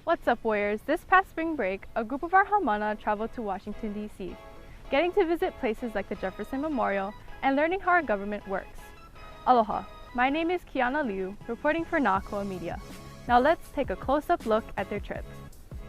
What's up, Warriors? This past spring break, a group of our Hamana traveled to Washington, D.C., getting to visit places like the Jefferson Memorial and learning how our government works. Aloha, my name is Kiana Liu, reporting for Nākoa Media. Now let's take a close-up look at their trip.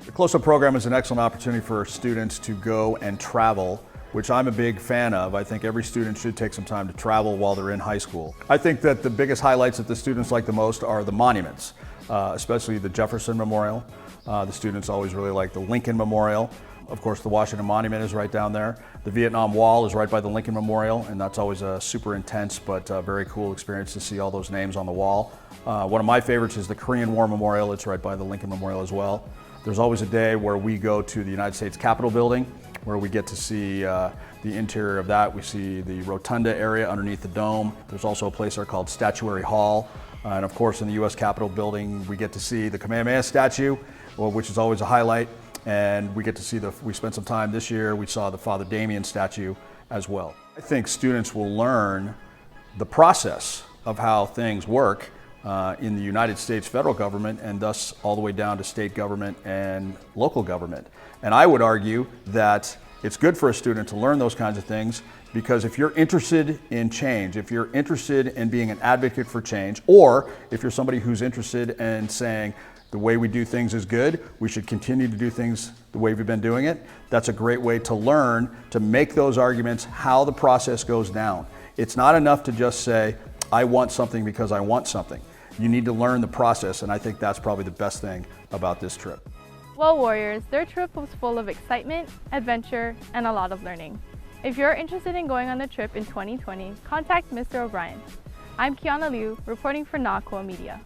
The Close-Up program is an excellent opportunity for students to go and travel, which I'm a big fan of. I think every student should take some time to travel while they're in high school. I think that the biggest highlights that the students like the most are the monuments, especially the Jefferson Memorial. The students always really like the Lincoln Memorial. Of course, the Washington Monument is right down there. The Vietnam Wall is right by the Lincoln Memorial, and that's always a super intense but very cool experience to see all those names on the wall. One of my favorites is the Korean War Memorial. It's right by the Lincoln Memorial as well. There's always a day where we go to the United States Capitol building, where we get to see the interior of that. We see the rotunda area underneath the dome. There's also a place there called Statuary Hall. And of course, in the U.S. Capitol building, we get to see the Kamehameha statue, which is always a highlight. And we get to see we spent some time this year, we saw the Father Damien statue as well. I think students will learn the process of how things work in the United States federal government, and thus all the way down to state government and local government. And I would argue that it's good for a student to learn those kinds of things, because if you're interested in change, if you're interested in being an advocate for change, or if you're somebody who's interested in saying the way we do things is good, we should continue to do things the way we've been doing it, that's a great way to learn to make those arguments, how the process goes down. It's not enough to just say, I want something because I want something. You need to learn the process, and I think that's probably the best thing about this trip. Well, Warriors, their trip was full of excitement, adventure, and a lot of learning. If you're interested in going on the trip in 2020, contact Mr. O'Brien. I'm Kiana Liu, reporting for Nākoa Media.